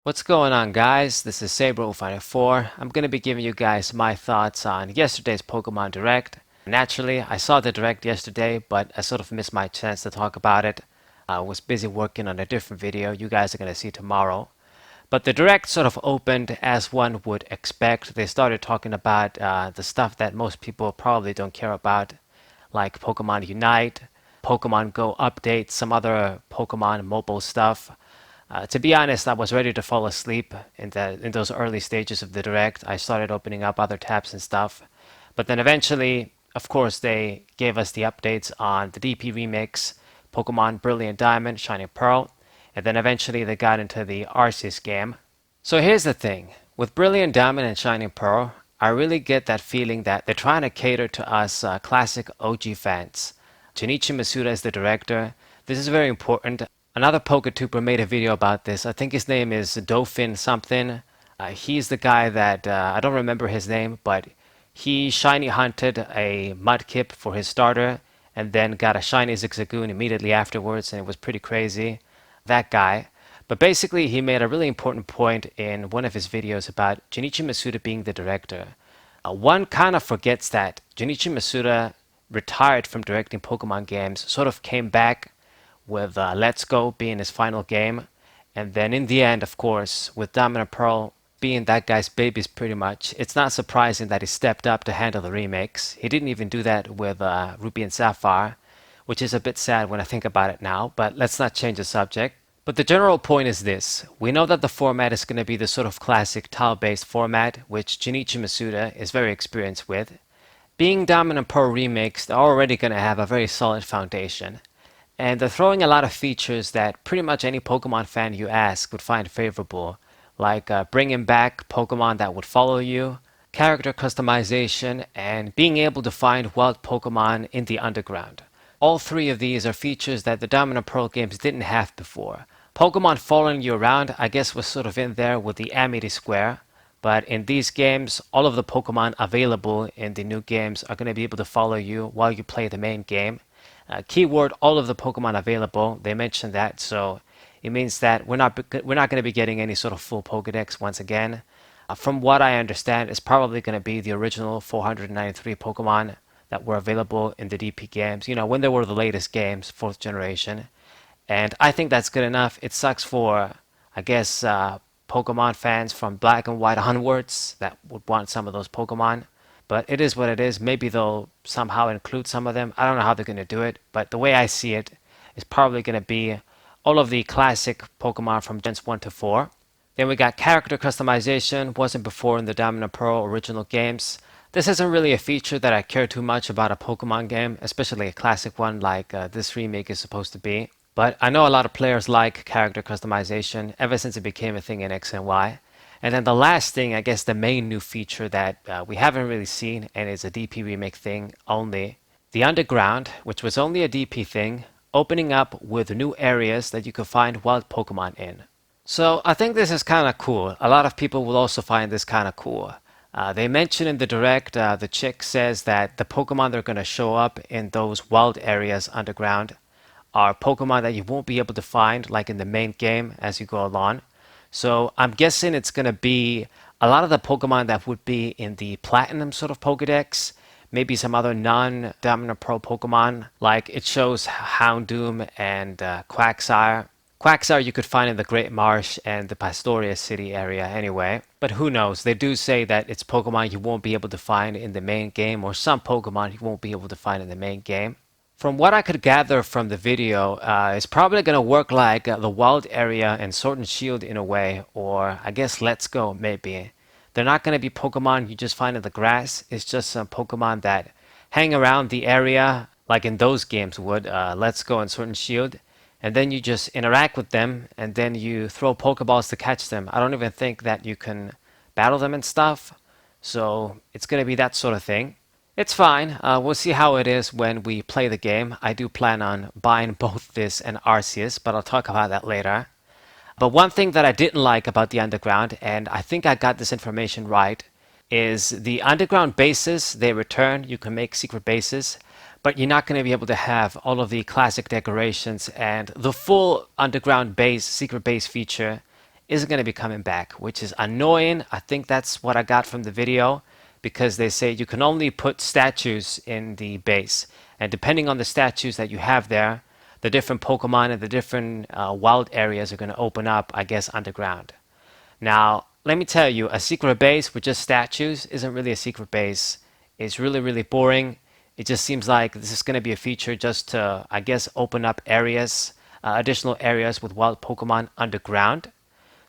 What's going on, guys? This is Saber054. I'm going to be giving you guys my thoughts on yesterday's Pokemon Direct. Naturally, I saw the Direct yesterday, but I sort of missed my chance to talk about it. I was busy working on a different video you guys are going to see tomorrow. But the Direct sort of opened as one would expect. They started talking about the stuff that most people probably don't care about, like Pokemon Unite, Pokemon Go updates, some other Pokemon mobile stuff. To be honest, I was ready to fall asleep in those early stages of the Direct. I started opening up other tabs and stuff. But then eventually, of course, they gave us the updates on the DP Remakes, Pokemon Brilliant Diamond, Shining Pearl, and then eventually they got into the Arceus game. So here's the thing. With Brilliant Diamond and Shining Pearl, I really get that feeling that they're trying to cater to us classic OG fans. Junichi Masuda is the director. This is very important. Another PokeTuber made a video about this. I think his name is Dauphin something. He's the guy that, I don't remember his name, but he shiny hunted a Mudkip for his starter and then got a shiny Zigzagoon immediately afterwards, and it was pretty crazy. That guy. But basically, he made a really important point in one of his videos about Junichi Masuda being the director. One kind of forgets that Junichi Masuda retired from directing Pokemon games, sort of came back with Let's Go being his final game. And then in the end, of course, with Diamond and Pearl being that guy's babies pretty much, it's not surprising that he stepped up to handle the remakes. He didn't even do that with Ruby and Sapphire, which is a bit sad when I think about it now, but let's not change the subject. But the general point is this. We know that the format is going to be the sort of classic tile-based format, which Junichi Masuda is very experienced with. Being Diamond and Pearl remakes, they're already going to have a very solid foundation. And they're throwing a lot of features that pretty much any Pokemon fan you ask would find favorable, like bringing back Pokemon that would follow you, character customization, and being able to find wild Pokemon in the underground. All three of these are features that the Diamond and Pearl games didn't have before. Pokemon following you around, I guess, was sort of in there with the Amity Square, but in these games, all of the Pokemon available in the new games are going to be able to follow you while you play the main game. Keyword, all of the Pokemon available, they mentioned that, so it means that we're not going to be getting any sort of full Pokedex once again. From what I understand, it's probably going to be the original 493 Pokemon that were available in the DP games, when they were the latest games, 4th generation. And I think that's good enough. It sucks for, I guess, Pokemon fans from Black and White onwards that would want some of those Pokemon. But it is what it is. Maybe they'll somehow include some of them. I don't know how they're going to do it. But the way I see it is probably going to be all of the classic Pokemon from Gens 1 to 4. Then we got character customization. Wasn't before in the Diamond and Pearl original games. This isn't really a feature that I care too much about a Pokemon game, especially a classic one like this remake is supposed to be. But I know a lot of players like character customization ever since it became a thing in X and Y. And then the last thing, I guess the main new feature that we haven't really seen and is a DP remake thing only, the Underground, which was only a DP thing, opening up with new areas that you could find wild Pokemon in. So I think this is kind of cool. A lot of people will also find this kind of cool. They mentioned in the Direct, the chick says that the Pokemon that are going to show up in those wild areas underground are Pokemon that you won't be able to find like in the main game as you go along. So I'm guessing it's going to be a lot of the Pokemon that would be in the Platinum sort of Pokedex, maybe some other non-Diamond or Pearl Pokemon, like it shows Houndoom and Quagsire. Quagsire you could find in the Great Marsh and the Pastoria City area anyway, but who knows, they do say that it's Pokemon you won't be able to find in the main game, or some Pokemon you won't be able to find in the main game. From what I could gather from the video, it's probably going to work like the wild area in Sword and Shield in a way, or I guess Let's Go maybe. They're not going to be Pokemon you just find in the grass, it's just some Pokemon that hang around the area like in those games would, Let's Go and Sword and Shield, and then you just interact with them and then you throw Pokeballs to catch them. I don't even think that you can battle them and stuff, so it's going to be that sort of thing. It's fine. We'll see how it is when we play the game. I do plan on buying both this and Arceus, but I'll talk about that later. But one thing that I didn't like about the Underground, and I think I got this information right, is the Underground bases, they return. You can make secret bases, but you're not going to be able to have all of the classic decorations and the full Underground base, secret base feature isn't going to be coming back, which is annoying. I think that's what I got from the video because they say you can only put statues in the base. And depending on the statues that you have there, the different Pokemon and the different wild areas are going to open up, I guess, underground. Now, let me tell you, a secret base with just statues isn't really a secret base. It's really, really boring. It just seems like this is going to be a feature just to, I guess, open up areas, additional areas with wild Pokemon underground.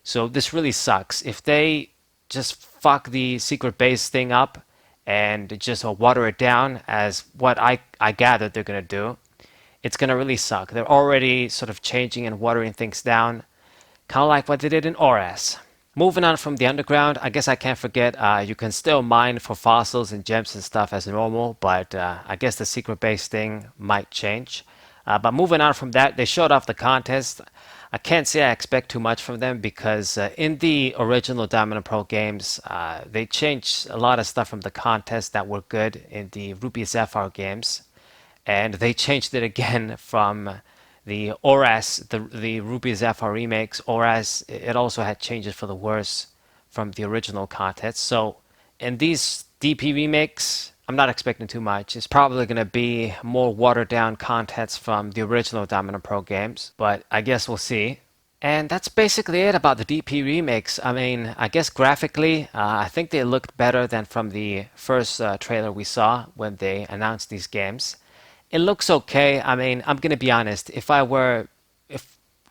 So this really sucks. If they just fuck the secret base thing up and just water it down as what I gathered they're going to do, it's going to really suck. They're already sort of changing and watering things down, kind of like what they did in ORAS. Moving on from the underground, I guess I can't forget you can still mine for fossils and gems and stuff as normal, but I guess the secret base thing might change. But moving on from that, they showed off the contest. I can't say I expect too much from them because in the original Diamond and Pearl games, they changed a lot of stuff from the contest that were good in the Ruby and Sapphire games, and they changed it again from the ORAS, the Ruby and Sapphire remakes. ORAS, it also had changes for the worse from the original contest. So in these DP remakes, I'm not expecting too much. It's probably going to be more watered down contents from the original Diamond and Pearl games, but I guess we'll see. And that's basically it about the DP remakes. I mean, I guess graphically, I think they looked better than from the first trailer we saw when they announced these games. It looks okay. I mean, I'm gonna be honest. If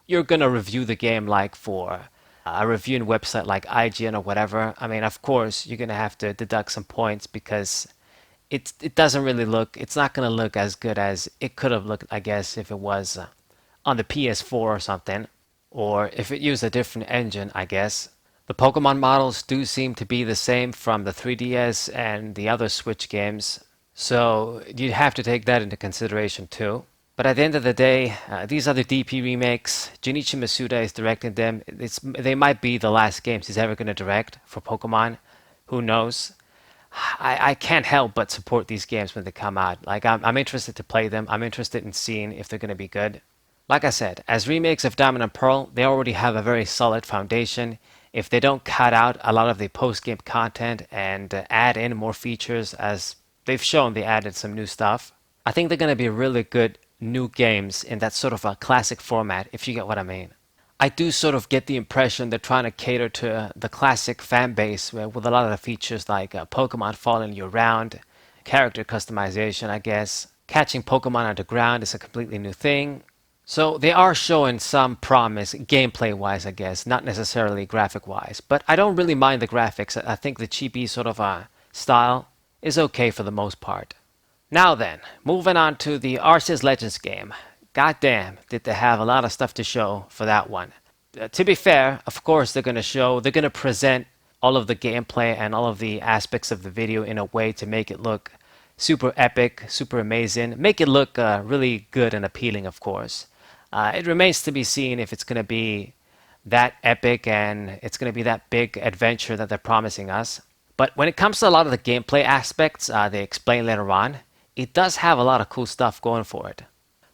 you're gonna review the game like for a reviewing website like IGN or whatever, I mean, of course you're gonna have to deduct some points because it doesn't really look. It's not gonna look as good as it could have looked, I guess, if it was on the PS4 or something, or if it used a different engine, I guess. The Pokemon models do seem to be the same from the 3DS and the other Switch games, so you have to take that into consideration too. But at the end of the day, these are the DP remakes. Junichi Masuda is directing them. They might be the last games he's ever going to direct for Pokemon. Who knows? I can't help but support these games when they come out. Like I'm interested to play them. I'm interested in seeing if they're going to be good. Like I said, as remakes of Diamond and Pearl, they already have a very solid foundation. If they don't cut out a lot of the post-game content and add in more features, as they've shown they added some new stuff, I think they're going to be really good new games in that sort of a classic format, if you get what I mean. I do sort of get the impression they're trying to cater to the classic fan base with a lot of the features like Pokemon following you around, character customization, I guess. Catching Pokemon underground is a completely new thing. So they are showing some promise gameplay wise, I guess, not necessarily graphic wise. But I don't really mind the graphics. I think the chibi sort of style is okay for the most part. Now then, moving on to the Arceus Legends game. Goddamn, did they have a lot of stuff to show for that one. To be fair, of course they're going to present all of the gameplay and all of the aspects of the video in a way to make it look super epic, super amazing, make it look really good and appealing, of course. It remains to be seen if it's going to be that epic and it's going to be that big adventure that they're promising us. But when it comes to a lot of the gameplay aspects they explain later on, it does have a lot of cool stuff going for it.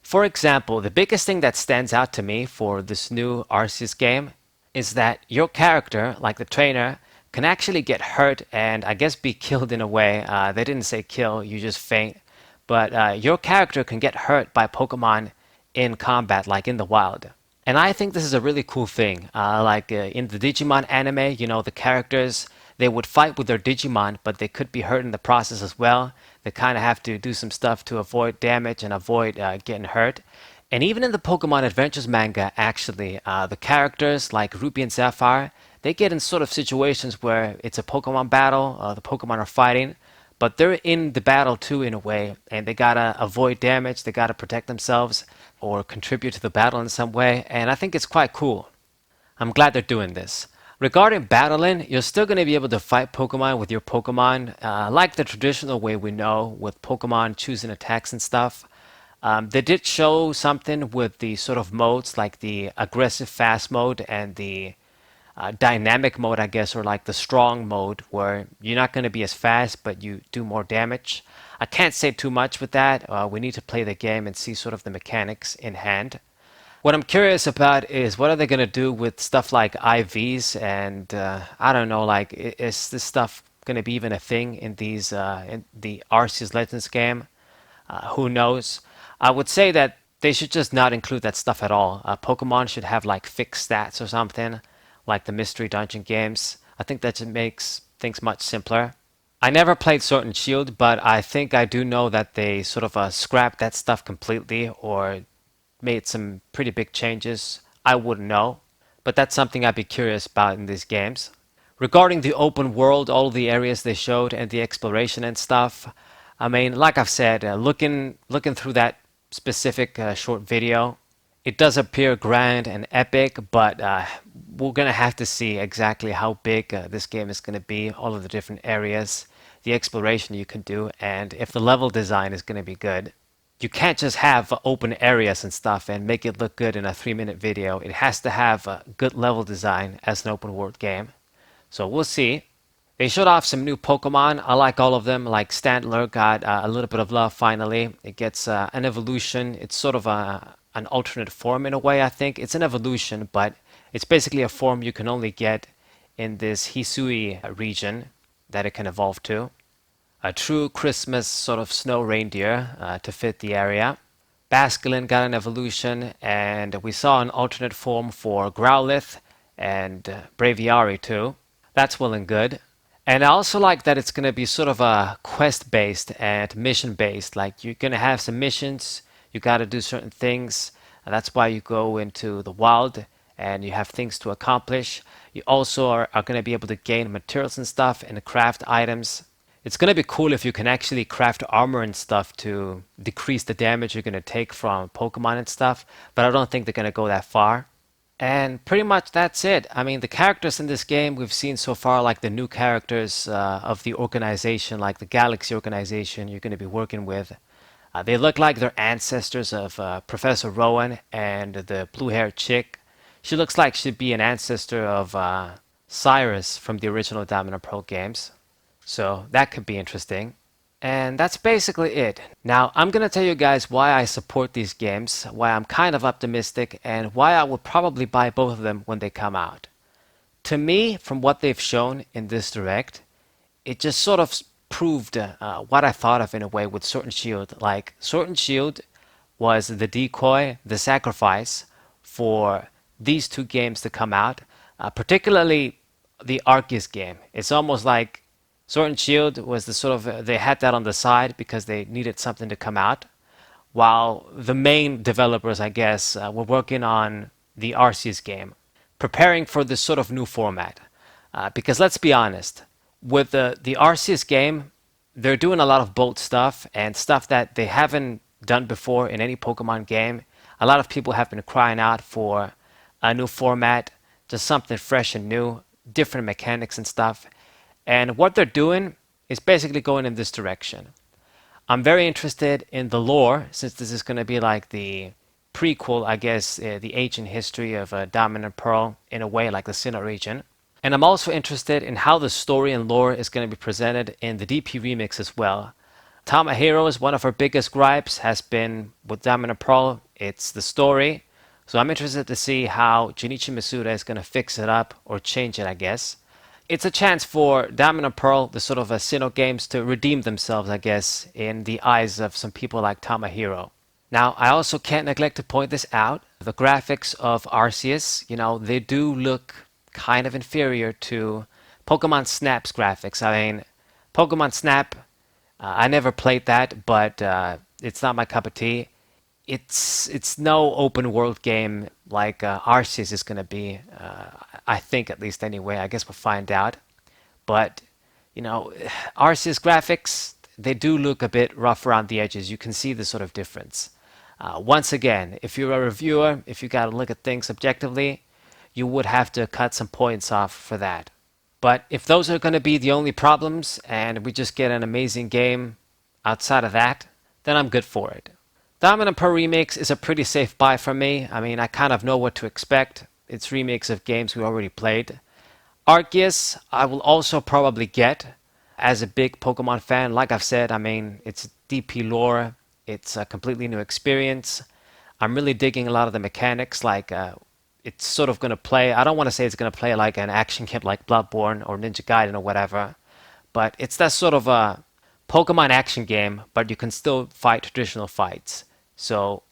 For example, the biggest thing that stands out to me for this new Arceus game is that your character, like the trainer, can actually get hurt and I guess be killed in a way. They didn't say kill, you just faint. But your character can get hurt by Pokemon in combat, like in the wild. And I think this is a really cool thing. In the Digimon anime, you know, the characters, they would fight with their Digimon, but they could be hurt in the process as well. They kind of have to do some stuff to avoid damage and avoid getting hurt. And even in the Pokemon Adventures manga, actually, the characters like Ruby and Sapphire, they get in sort of situations where it's a Pokemon battle, the Pokemon are fighting, but they're in the battle too in a way, and they gotta avoid damage, they gotta protect themselves, or contribute to the battle in some way, and I think it's quite cool. I'm glad they're doing this. Regarding battling, you're still going to be able to fight Pokemon with your Pokemon, like the traditional way we know, with Pokemon choosing attacks and stuff. They did show something with the sort of modes, like the aggressive fast mode and the dynamic mode, I guess, or like the strong mode, where you're not going to be as fast, but you do more damage. I can't say too much with that. We need to play the game and see sort of the mechanics in hand. What I'm curious about is what are they going to do with stuff like IVs and I don't know, like is this stuff going to be even a thing in these in the Arceus Legends game? Who knows? I would say that they should just not include that stuff at all. Pokemon should have like fixed stats or something, like the Mystery Dungeon games. I think that just makes things much simpler. I never played Sword and Shield, but I think I do know that they sort of scrapped that stuff completely or made some pretty big changes. I wouldn't know, but that's something I'd be curious about in these games. Regarding the open world, all the areas they showed and the exploration and stuff, I mean, like I've said, looking through that specific short video, it does appear grand and epic, but we're gonna have to see exactly how big this game is gonna be, all of the different areas, the exploration you can do, and if the level design is gonna be good. You can't just have open areas and stuff and make it look good in a 3-minute video. It has to have a good level design as an open world game. So we'll see. They showed off some new Pokemon. I like all of them. Like Stantler got a little bit of love finally. It gets an evolution. It's sort of an alternate form in a way, I think. It's an evolution, but it's basically a form you can only get in this Hisui region that it can evolve to. A true Christmas sort of snow reindeer to fit the area. Basculin got an evolution, and we saw an alternate form for Growlithe and Braviary too. That's well and good. And I also like that it's going to be sort of a quest based and mission based. Like you're going to have some missions, you got to do certain things. And that's why you go into the wild and you have things to accomplish. You also are going to be able to gain materials and stuff and craft items. It's going to be cool if you can actually craft armor and stuff to decrease the damage you're going to take from Pokemon and stuff, but I don't think they're going to go that far. And pretty much that's it. I mean, the characters in this game we've seen so far, like the new characters of the organization, like the Galaxy organization you're going to be working with, they look like they're ancestors of Professor Rowan and the blue-haired chick. She looks like she'd be an ancestor of Cyrus from the original Diamond and Pearl games. So that could be interesting. And that's basically it. Now, I'm going to tell you guys why I support these games, why I'm kind of optimistic, and why I will probably buy both of them when they come out. To me, from what they've shown in this direct, it just sort of proved what I thought of in a way with Sword and Shield. Like, Sword and Shield was the decoy, the sacrifice for these two games to come out, particularly the Arceus game. It's almost like Sword and Shield was the sort of they had that on the side because they needed something to come out, while the main developers, I guess, were working on the Arceus game, preparing for this sort of new format. Because let's be honest, with the Arceus game, they're doing a lot of bold stuff and stuff that they haven't done before in any Pokemon game. A lot of people have been crying out for a new format, just something fresh and new, different mechanics and stuff. And what they're doing is basically going in this direction. I'm very interested in the lore, since this is going to be like the prequel, I guess, the ancient history of Diamond and Pearl, in a way, like the Sinnoh region. And I'm also interested in how the story and lore is going to be presented in the DP remix as well. Tamahiro's one of her biggest gripes has been with Diamond and Pearl, it's the story. So I'm interested to see how Junichi Masuda is going to fix it up, or change it, I guess. It's a chance for Diamond and Pearl, the sort of Sinnoh games, to redeem themselves, I guess, in the eyes of some people like Tamahiro. Now, I also can't neglect to point this out. The graphics of Arceus, they do look kind of inferior to Pokemon Snap's graphics. I mean, Pokemon Snap, I never played that, but it's not my cup of tea. It's no open world game like Arceus is going to be. I think, at least anyway. I guess we'll find out. But Arceus graphics, they do look a bit rough around the edges. You can see the sort of difference. Once again, if you're a reviewer, if you got to look at things objectively, you would have to cut some points off for that. But if those are going to be the only problems and we just get an amazing game outside of that, then I'm good for it. Diamond and Pearl Remakes is a pretty safe buy for me. I mean, I kind of know what to expect. It's remakes of games we already played. Arceus, I will also probably get as a big Pokemon fan. Like I've said, I mean, it's DP lore. It's a completely new experience. I'm really digging a lot of the mechanics, like it's sort of going to play. I don't want to say it's going to play like an action game like Bloodborne or Ninja Gaiden or whatever, but it's that sort of a Pokemon action game, but you can still fight traditional fights. So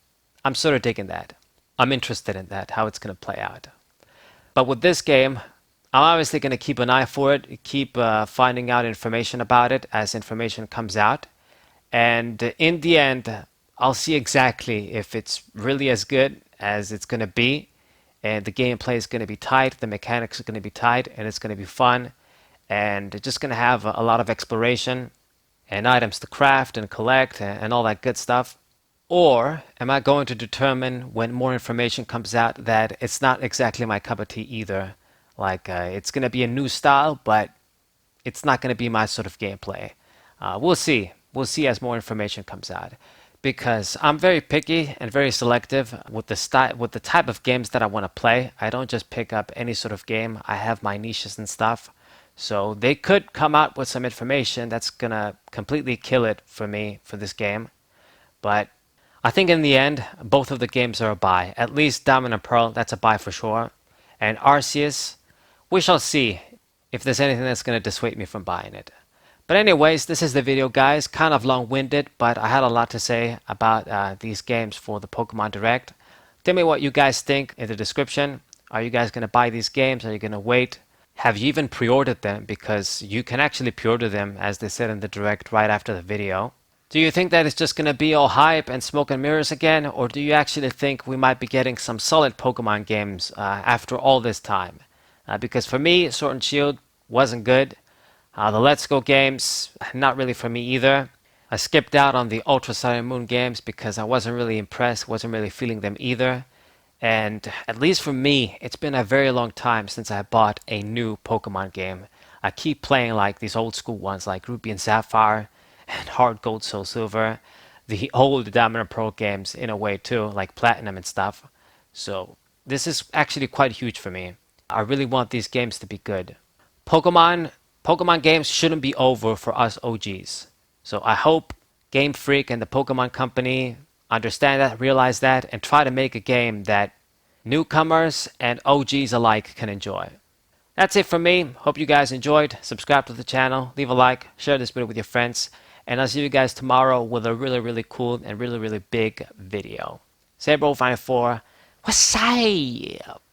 I'm sort of digging that. I'm interested in that, how it's going to play out. But with this game, I'm obviously going to keep an eye for it, keep finding out information about it as information comes out. And in the end, I'll see exactly if it's really as good as it's going to be. And the gameplay is going to be tight, the mechanics are going to be tight, and it's going to be fun. And it's just going to have a lot of exploration and items to craft and collect and all that good stuff. Or am I going to determine when more information comes out that it's not exactly my cup of tea either? Like, it's going to be a new style, but it's not going to be my sort of gameplay. We'll see. We'll see as more information comes out. Because I'm very picky and very selective with with the type of games that I want to play. I don't just pick up any sort of game. I have my niches and stuff. So they could come out with some information that's going to completely kill it for me for this game. But I think in the end, both of the games are a buy. At least Diamond and Pearl, that's a buy for sure. And Arceus, we shall see if there's anything that's going to dissuade me from buying it. But anyways, this is the video, guys. Kind of long-winded, but I had a lot to say about these games for the Pokemon Direct. Tell me what you guys think in the description. Are you guys going to buy these games? Are you going to wait? Have you even pre-ordered them? Because you can actually pre-order them, as they said in the Direct, right after the video. Do you think that it's just going to be all hype and smoke and mirrors again? Or do you actually think we might be getting some solid Pokemon games after all this time? Because for me, Sword and Shield wasn't good. The Let's Go games, not really for me either. I skipped out on the Ultra Sun and Moon games because I wasn't really impressed, wasn't really feeling them either. And at least for me, it's been a very long time since I bought a new Pokemon game. I keep playing like these old school ones like Ruby and Sapphire and Heart Gold Soul Silver. The old Diamond and Pearl games in a way too, like Platinum and stuff. So this is actually quite huge for me. I really want these games to be good. Pokemon games shouldn't be over for us OGs. So I hope Game Freak and the Pokemon Company understand that, realize that, and try to make a game that newcomers and OGs alike can enjoy. That's it from me. Hope you guys enjoyed. Subscribe to the channel, leave a like, share this video with your friends, and I'll see you guys tomorrow with a really cool and really big video. Saber 054, what's up?